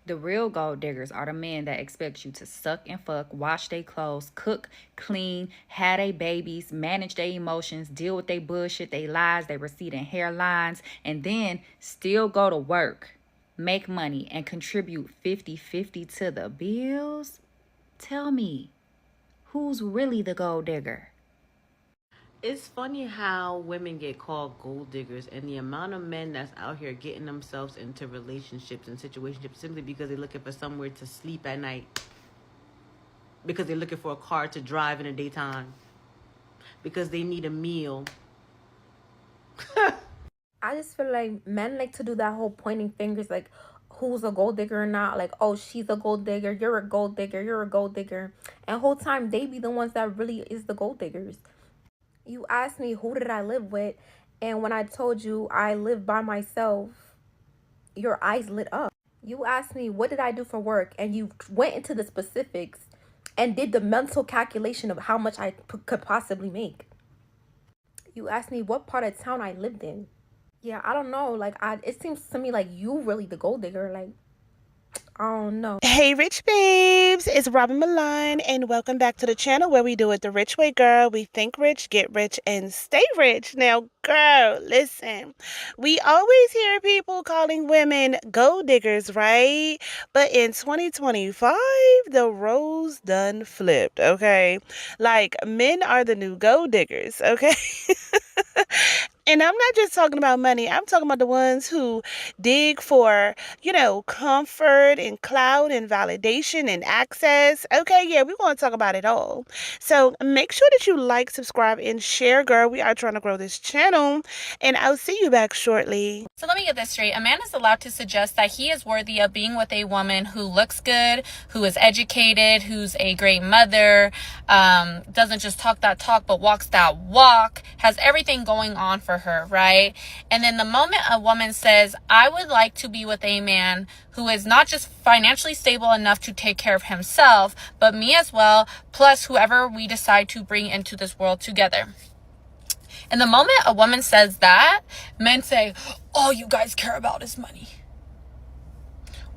The real gold diggers are the men that expect you to suck and fuck, wash their clothes, cook, clean, have their babies, manage their emotions, deal with their bullshit, their lies, their receding hairlines, and then still go to work, make money, and contribute 50-50 to the bills? Tell me, who's really the gold digger? It's funny how women get called gold diggers and the amount of men that's out here getting themselves into relationships and situationships simply because they're looking for somewhere to sleep at night, because they're looking for a car to drive in the daytime, because they need a meal. I just feel like men like to do that whole pointing fingers, like who's a gold digger or not. Like, oh, she's a gold digger, you're a gold digger, you're a gold digger. And whole time they be the ones that really is the gold diggers. You asked me who did I live with, and when I told you I live by myself, your eyes lit up. You asked me what did I do for work, and you went into the specifics and did the mental calculation of how much I could possibly make. You asked me what part of town I lived in. Yeah, I don't know. Like, it seems to me like you really the gold digger. Like, I don't know. Hey, Rych Babes, it's Robyn Milan, and welcome back to the channel where we do it the Rych Way, girl. We think rich, get rich, and stay rich. Now, girl, listen, we always hear people calling women gold diggers, right? But in 2025, the roles done flipped, okay? Like, men are the new gold diggers, okay? And I'm not just talking about money. I'm talking about the ones who dig for, comfort and clout and validation and access. Okay, yeah, we want to talk about it all. So make sure that you like, subscribe, and share, girl. We are trying to grow this channel. And I'll see you back shortly. So let me get this straight. A man is allowed to suggest that he is worthy of being with a woman who looks good, who is educated, who's a great mother, doesn't just talk that talk, but walks that walk, has everything going on for her, right? And then the moment a woman says, I would like to be with a man who is not just financially stable enough to take care of himself, but me as well, plus whoever we decide to bring into this world together. And the moment a woman says that, men say, all you guys care about is money.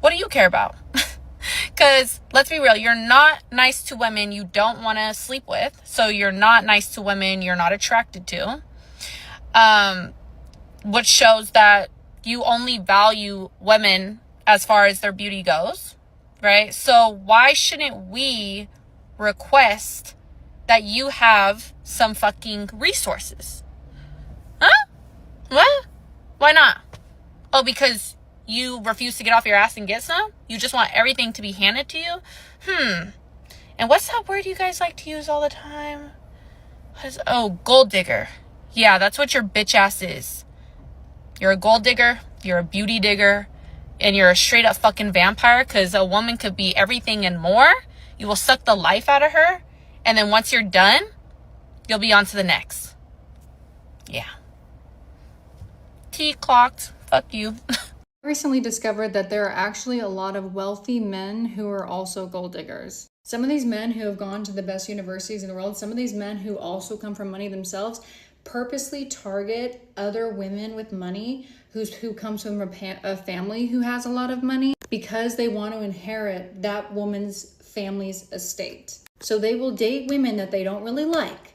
What do you care about? Because let's be real, you're not nice to women you don't want to sleep with. So you're not nice to women you're not attracted to. Which shows that you only value women as far as their beauty goes, right? So why shouldn't we request that you have some fucking resources? Huh? What? Why not? Oh, because you refuse to get off your ass and get some? You just want everything to be handed to you? And what's that word you guys like to use all the time? Gold digger. Yeah, that's what your bitch ass is. You're a gold digger, you're a beauty digger, and you're a straight up fucking vampire, because a woman could be everything and more. You will suck the life out of her, and then once you're done, you'll be on to the next. Yeah. T clocked. Fuck you. I recently discovered that there are actually a lot of wealthy men who are also gold diggers. Some of these men who have gone to the best universities in the world, some of these men who also come from money themselves, purposely target other women with money who comes from a family who has a lot of money, because they want to inherit that woman's family's estate. So they will date women that they don't really like,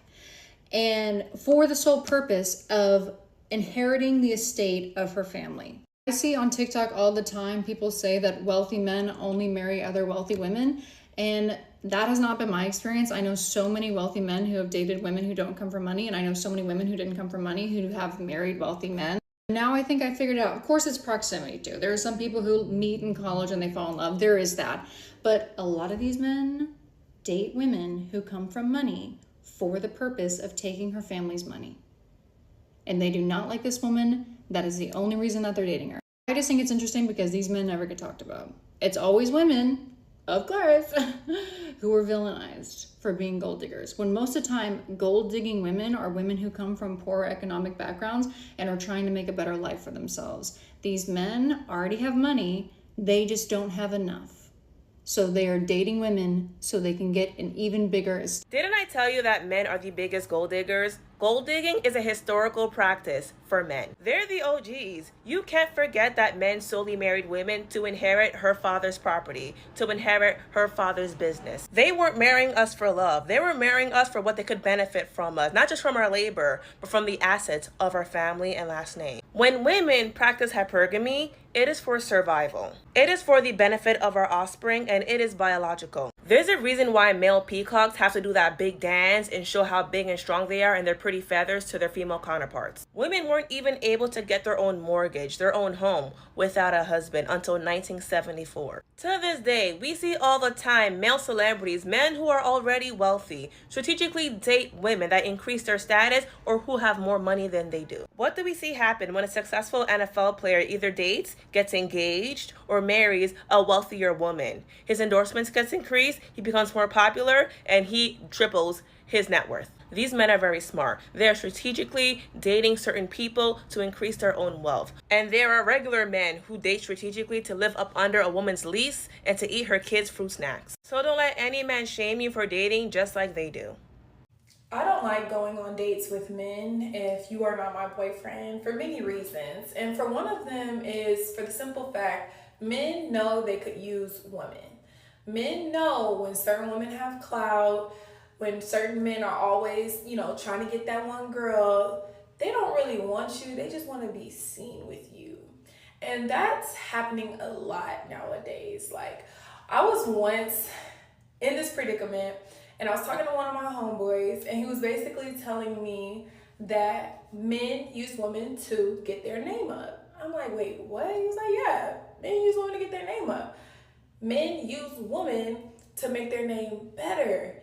and for the sole purpose of inheriting the estate of her family. I see on TikTok all the time people say that wealthy men only marry other wealthy women, and that has not been my experience. I know so many wealthy men who have dated women who don't come from money, and I know so many women who didn't come from money who have married wealthy men. Now I think I figured it out. Of course, it's proximity too. There are some people who meet in college and they fall in love. There is that. But a lot of these men date women who come from money for the purpose of taking her family's money. And they do not like this woman. That is the only reason that they're dating her. I just think it's interesting because these men never get talked about. It's always women, of course, who are villainized for being gold diggers, when most of the time gold digging women are women who come from poor economic backgrounds and are trying to make a better life for themselves. These men already have money, they just don't have enough. So they are dating women so they can get an even bigger estate. Didn't I tell you that men are the biggest gold diggers? Gold digging is a historical practice for men. They're the OGs. You can't forget that men solely married women to inherit her father's property, to inherit her father's business. They weren't marrying us for love. They were marrying us for what they could benefit from us, not just from our labor, but from the assets of our family and last name. When women practice hypergamy, it is for survival. It is for the benefit of our offspring, and it is biological. There's a reason why male peacocks have to do that big dance and show how big and strong they are and their pretty feathers to their female counterparts. Women weren't even able to get their own mortgage, their own home, without a husband until 1974. To this day, we see all the time male celebrities, men who are already wealthy, strategically date women that increase their status or who have more money than they do. What do we see happen when a successful NFL player either dates, gets engaged, or marries a wealthier woman? His endorsements gets increased, he becomes more popular, and he triples his net worth. These men are very smart. They are strategically dating certain people to increase their own wealth. And there are regular men who date strategically to live up under a woman's lease and to eat her kids' fruit snacks. So don't let any man shame you for dating just like they do. I don't like going on dates with men if you are not my boyfriend for many reasons. And for one of them is for the simple fact men know they could use women. Men know when certain women have clout, when certain men are always, trying to get that one girl, they don't really want you. They just want to be seen with you. And that's happening a lot nowadays. Like, I was once in this predicament and I was talking to one of my homeboys and he was basically telling me that men use women to get their name up. I'm like, wait, what? He was like, yeah, men use women to get their name up. Men use women to make their name better.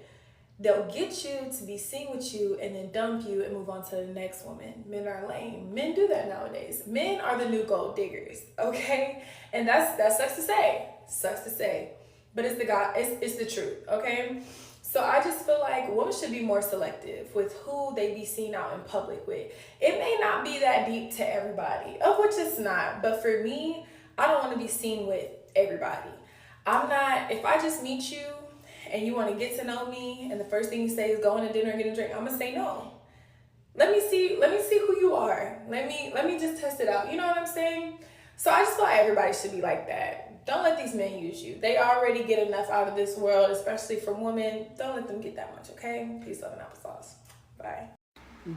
They'll get you to be seen with you and then dump you and move on to the next woman. Men are lame. Men do that nowadays. Men are the new gold diggers, okay? And that sucks to say. Sucks to say. But it's the truth, okay? So I just feel like women should be more selective with who they be seen out in public with. It may not be that deep to everybody, of which it's not. But for me, I don't want to be seen with everybody. If I just meet you and you want to get to know me and the first thing you say is going to dinner and get a drink, I'm going to say no. Let me see who you are. Let me just test it out. You know what I'm saying? So I just feel like everybody should be like that. Don't let these men use you. They already get enough out of this world, especially from women. Don't let them get that much, okay? Peace, love, and applesauce. Bye.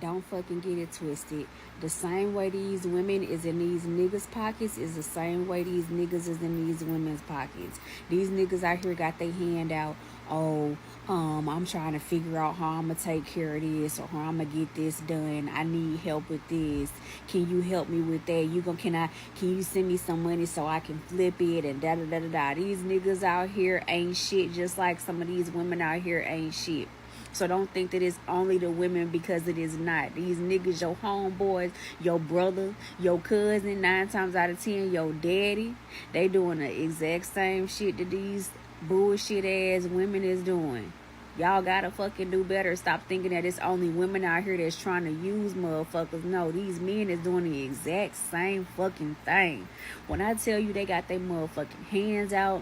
Don't fucking get it twisted. The same way these women is in these niggas' pockets is the same way these niggas is in these women's pockets. These niggas out here got their hand out. I'm trying to figure out how I'm gonna take care of this or how I'm gonna get this done. I need help with this. Can you help me with that? Can you send me some money so I can flip it and da da da da da. These niggas out here ain't shit, just like some of these women out here ain't shit. So don't think that it's only the women, because it is not. These niggas, your homeboys, your brother, your cousin, 9 times out of 10, your daddy, they doing the exact same shit that these bullshit ass women is doing. Y'all gotta fucking do better. Stop thinking that it's only women out here that's trying to use motherfuckers. No, these men is doing the exact same fucking thing. When I tell you they got their motherfucking hands out,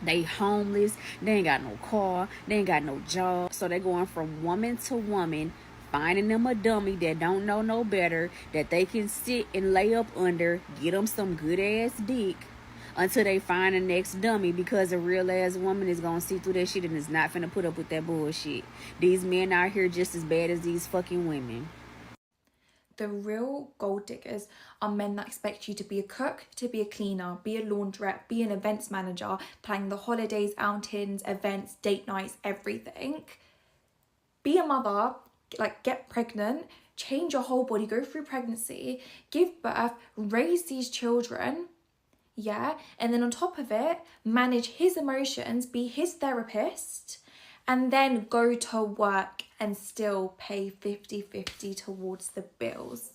they homeless, they ain't got no car, they ain't got no job. So they going from woman to woman, finding them a dummy that don't know no better, that they can sit and lay up under, get them some good ass dick until they find the next dummy, because a real ass woman is gonna see through that shit and is not finna put up with that bullshit. These men out here just as bad as these fucking women. The real gold diggers are men that expect you to be a cook, to be a cleaner, be a laundrette, be an events manager, planning the holidays, outings, events, date nights, everything. Be a mother, get pregnant, change your whole body, go through pregnancy, give birth, raise these children, yeah? And then on top of it, manage his emotions, be his therapist, and then go to work and still pay 50-50 towards the bills.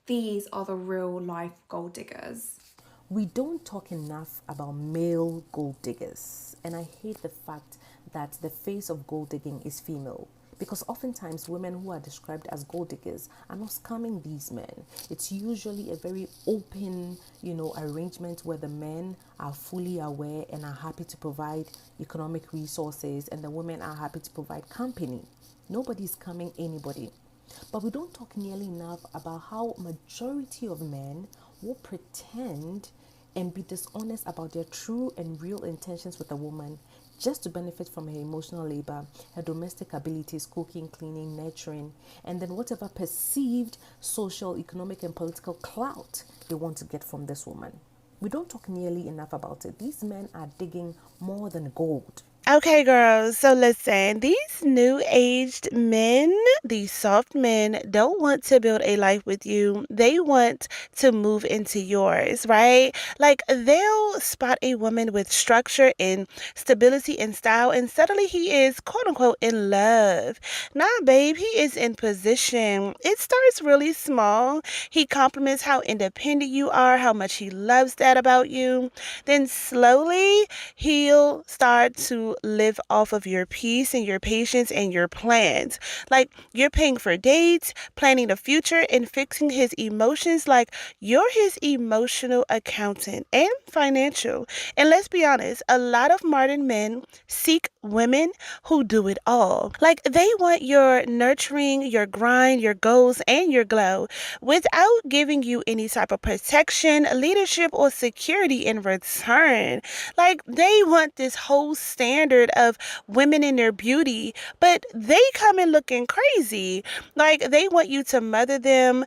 These are the real life gold diggers. We don't talk enough about male gold diggers, and I hate the fact that the face of gold digging is female, Because oftentimes women who are described as gold diggers are not scamming these men. It's usually a very open, arrangement where the men are fully aware and are happy to provide economic resources, and the women are happy to provide company. Nobody's scamming anybody. But we don't talk nearly enough about how majority of men will pretend and be dishonest about their true and real intentions with a woman just to benefit from her emotional labor, her domestic abilities, cooking, cleaning, nurturing, and then whatever perceived social, economic, and political clout they want to get from this woman. We don't talk nearly enough about it. These men are digging more than gold. Okay, girls, so listen, these new aged men, these soft men, don't want to build a life with you. They want to move into yours, right? Like, they'll spot a woman with structure and stability and style, and suddenly he is, quote unquote, in love. Nah, babe, he is in position. It starts really small. He compliments how independent you are, how much he loves that about you. Then slowly, he'll start to live off of your peace and your patience and your plans. Like, you're paying for dates, planning the future, and fixing his emotions. Like, you're his emotional accountant and financial. And let's be honest, a lot of modern men seek women who do it all. Like, they want your nurturing, your grind, your goals, and your glow without giving you any type of protection, leadership, or security in return. Like, they want this whole standard of women in their beauty, but they come in looking crazy. Like, they want you to mother them,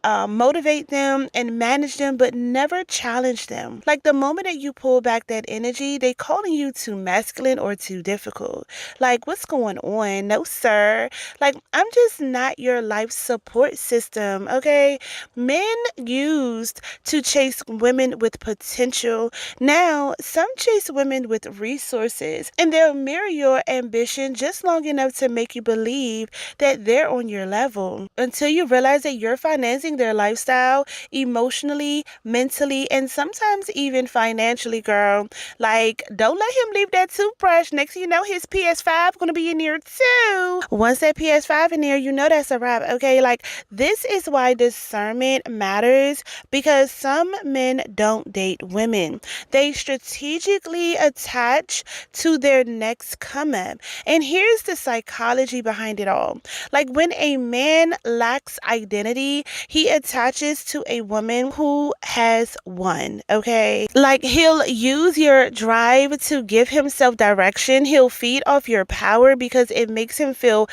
motivate them and manage them, but never challenge them. Like, the moment that you pull back that energy, they calling you too masculine or too difficult. Like, what's going on? No, sir. Like, I'm just not your life support system, okay? Men used to chase women with potential. Now, some chase women with resources, and they'll mirror your ambition just long enough to make you believe that they're on your level until you realize that you're financing their lifestyle emotionally, mentally, and sometimes even financially, girl. Like, don't let him leave that toothbrush. Next thing you know, his PS5 gonna be in there too. Once that PS5 in there, you know that's a wrap, okay? Like, this is why discernment matters, because some men don't date women. They strategically attach to their next come up. And here's the psychology behind it all. Like, when a man lacks identity, he attaches to a woman who has one, okay? Like, he'll use your drive to give himself direction. He'll feed off your power because it makes him feel,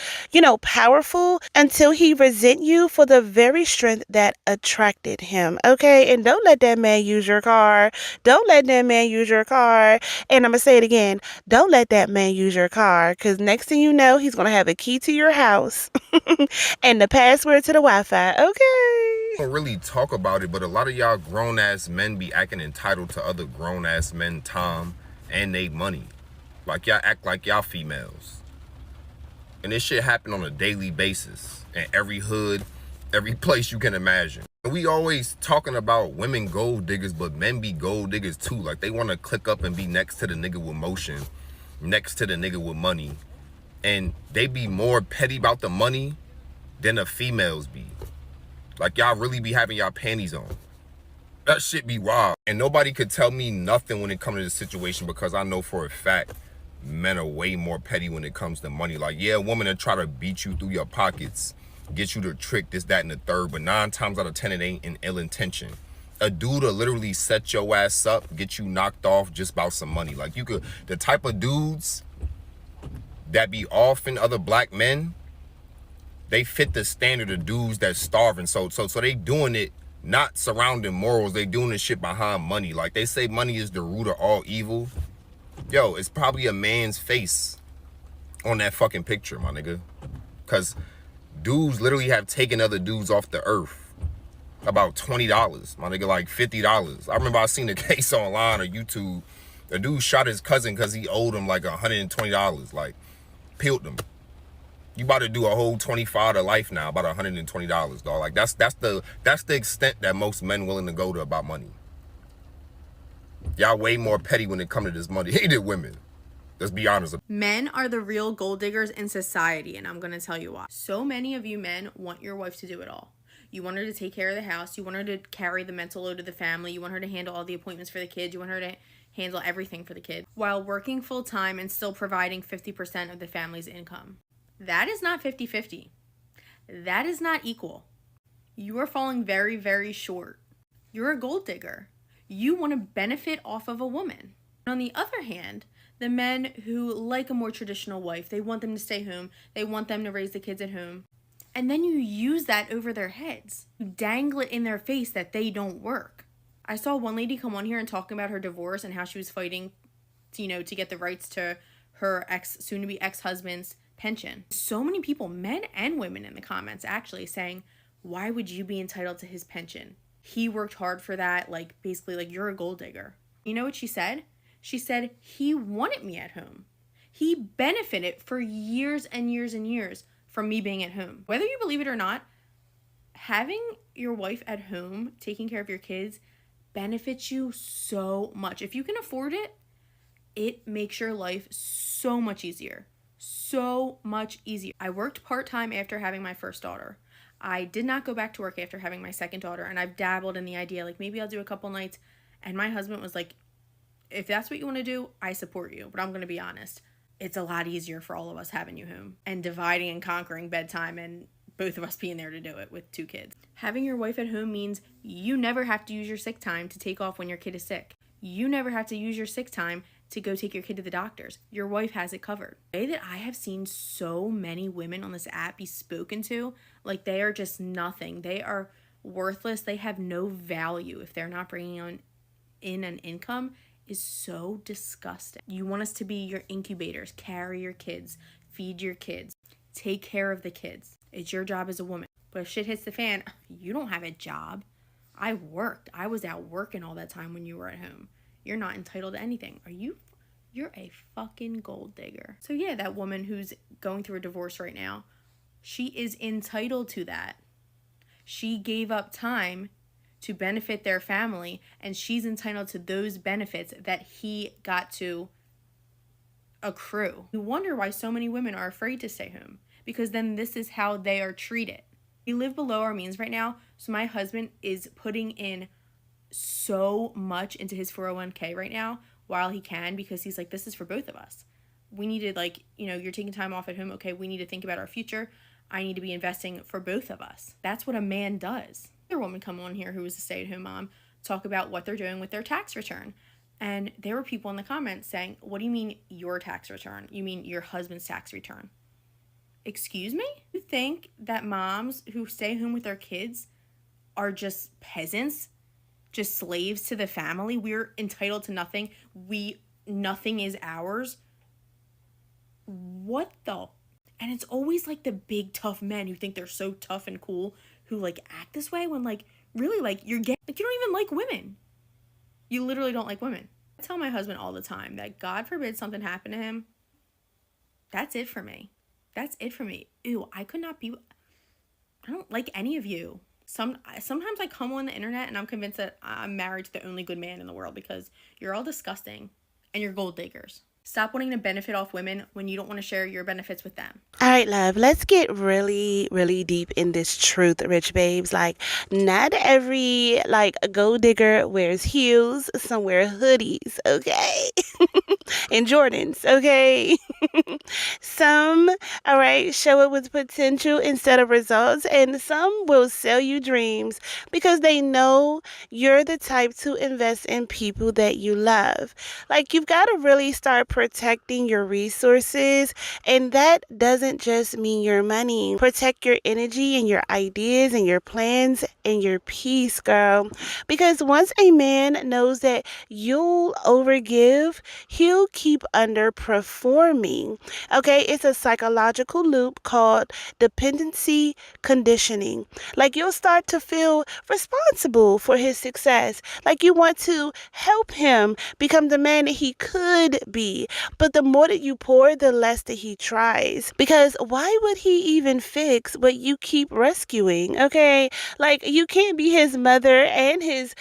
powerful, until he resent you for the very strength that attracted him, okay? And don't let that man use your car. Don't let that man use your car. And I'm going to say it again. Don't let that man use your car, because next thing you know, he's going to have a key to your house and the password to the Wi-Fi, okay? Don't really talk about it, but a lot of y'all grown-ass men be acting entitled to other grown-ass men time and they money. Like, y'all act like y'all females. And this shit happen on a daily basis in every hood, every place you can imagine. We always talking about women gold diggers, but men be gold diggers too. Like, they want to click up and be next to the nigga with motion, next to the nigga with money. And they be more petty about the money than the females be. Like, y'all really be having y'all panties on. That shit be wild. And nobody could tell me nothing when it comes to this situation, because I know for a fact men are way more petty when it comes to money. Like, yeah, a woman will try to beat you through your pockets, get you to trick, this, that, and the third, but 9 times out of 10, it ain't in ill intention. A dude will literally set your ass up, get you knocked off just about some money. Like, the type of dudes that be offing other black men, they fit the standard of dudes that's starving. So they doing it not surrounding morals. They doing this shit behind money. Like, they say money is the root of all evil. Yo, it's probably a man's face on that fucking picture, my nigga. Because dudes literally have taken other dudes off the earth. About $20, my nigga, like $50. I remember I seen a case online or YouTube. A dude shot his cousin because he owed him like $120. Like, peeled him. You about to do a whole 25 to life now, about $120, dog. Like, that's the extent that most men willing to go to about money. Y'all way more petty when it comes to this money. Hated women. Let's be honest. Men are the real gold diggers in society, and I'm going to tell you why. So many of you men want your wife to do it all. You want her to take care of the house. You want her to carry the mental load of the family. You want her to handle all the appointments for the kids. You want her to handle everything for the kids while working full time and still providing 50% of the family's income. That is not 50-50. That is not equal. You are falling very, very short. You're a gold digger. You want to benefit off of a woman. On the other hand, the men who like a more traditional wife, they want them to stay home. They want them to raise the kids at home. And then you use that over their heads. You dangle it in their face that they don't work. I saw one lady come on here and talk about her divorce and how she was fighting, to get the rights to her soon-to-be ex-husband's pension. So many people, men and women in the comments actually saying, why would you be entitled to his pension? He worked hard for that, basically you're a gold digger. You know what she said? She said, he wanted me at home. He benefited for years and years and years from me being at home. Whether you believe it or not, having your wife at home, taking care of your kids, benefits you so much. If you can afford it, it makes your life so much easier. So much easier. I worked part-time after having my first daughter. I did not go back to work after having my second daughter, and I've dabbled in the idea, maybe I'll do a couple nights. And my husband was like, if that's what you want to do, I support you. But I'm going to be honest. It's a lot easier for all of us having you home and dividing and conquering bedtime and both of us being there to do it with 2 kids. Having your wife at home means you never have to use your sick time to take off when your kid is sick. You never have to use your sick time to go take your kid to the doctors. Your wife has it covered. The way that I have seen so many women on this app be spoken to, they are just nothing. They are worthless. They have no value if they're not bringing in an income, is so disgusting. You want us to be your incubators, carry your kids, feed your kids, take care of the kids. It's your job as a woman. But if shit hits the fan, you don't have a job. I worked. I was out working all that time when you were at home. You're not entitled to anything. You're a fucking gold digger. So yeah, that woman who's going through a divorce right now, she is entitled to that. She gave up time to benefit their family, and she's entitled to those benefits that he got to accrue. You wonder why so many women are afraid to stay home, because then this is how they are treated. We live below our means right now, so my husband is putting in so much into his 401k right now while he can, because he's like, this is for both of us. We need to, you're taking time off at home. Okay, we need to think about our future. I need to be investing for both of us. That's what a man does. Another woman come on here who was a stay-at-home mom talk about what they're doing with their tax return. And there were people in the comments saying, what do you mean your tax return? You mean your husband's tax return? Excuse me? You think that moms who stay home with their kids are just peasants? Just slaves to the family? We're entitled to nothing. Nothing is ours? What the? And it's always the big tough men who think they're so tough and cool who act this way when really you're gay. You don't even like women. You literally don't like women. I tell my husband all the time that God forbid something happen to him. That's it for me. That's it for me. Ew, I don't like any of you. Sometimes I come on the internet and I'm convinced that I'm married to the only good man in the world because you're all disgusting and you're gold diggers. Stop wanting to benefit off women when you don't want to share your benefits with them. All right, love, let's get really, really deep in this truth, Rych Babes. Not every, gold digger wears heels. Some wear hoodies, okay? And Jordans, okay? Some, all right, show it with potential instead of results. And some will sell you dreams because they know you're the type to invest in people that you love. You've got to really start protecting your resources, and that doesn't just mean your money. Protect your energy and your ideas and your plans and your peace, girl, because once a man knows that you'll overgive, he'll keep underperforming. Okay, it's a psychological loop called dependency conditioning. You'll start to feel responsible for his success. You want to help him become the man that he could be. But the more that you pour, the less that he tries. Because why would he even fix what you keep rescuing? Okay, you can't be his mother and his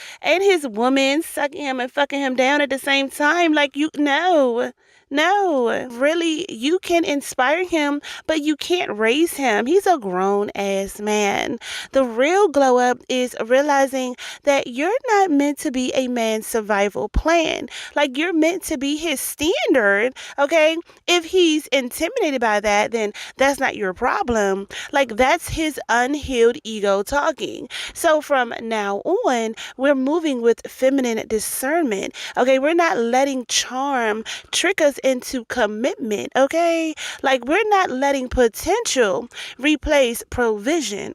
woman, sucking him and fucking him down at the same time. You know. No, really, you can inspire him, but you can't raise him. He's a grown ass man. The real glow up is realizing that you're not meant to be a man's survival plan. Like, you're meant to be his standard, okay? If he's intimidated by that, then that's not your problem. Like, that's his unhealed ego talking. So from now on, we're moving with feminine discernment, okay? We're not letting charm trick us into commitment, okay? Like, we're not letting potential replace provision.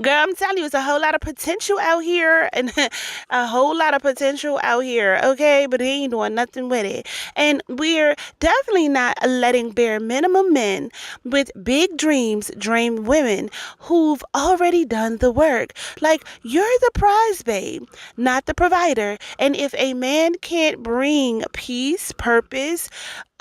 Girl, I'm telling you, it's a whole lot of potential out here, and a whole lot of potential out here, okay? But he ain't doing nothing with it. And we're definitely not letting bare minimum men with big dreams dream women who've already done the work. Like, you're the prize, babe, not the provider. And if a man can't bring peace, purpose,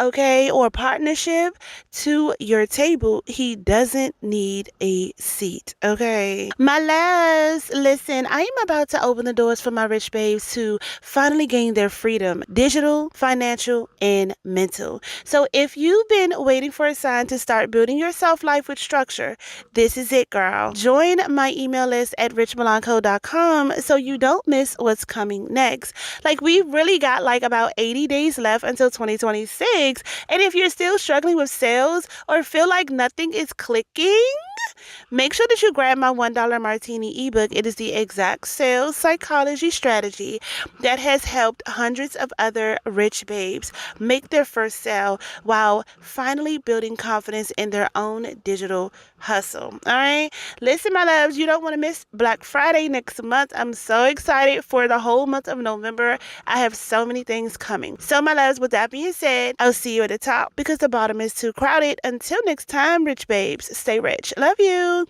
okay, or partnership to your table, he doesn't need a seat, okay? My loves, listen, I am about to open the doors for my rich babes to finally gain their freedom, digital, financial, and mental. So if you've been waiting for a sign to start building your self-life with structure, this is it, girl. Join my email list at richmilanco.com so you don't miss what's coming next. Like, we really got like about 80 days left until 2026. And if you're still struggling with sales or feel like nothing is clicking, make sure that you grab my $1 Martini ebook. It is the exact sales psychology strategy that has helped hundreds of other rich babes make their first sale while finally building confidence in their own digital hustle. All right. Listen, my loves, you don't want to miss Black Friday next month. I'm so excited for the whole month of November. I have so many things coming. So, my loves, with that being said, I'll see you at the top because the bottom is too crowded. Until next time, rich babes, stay rich. Love you.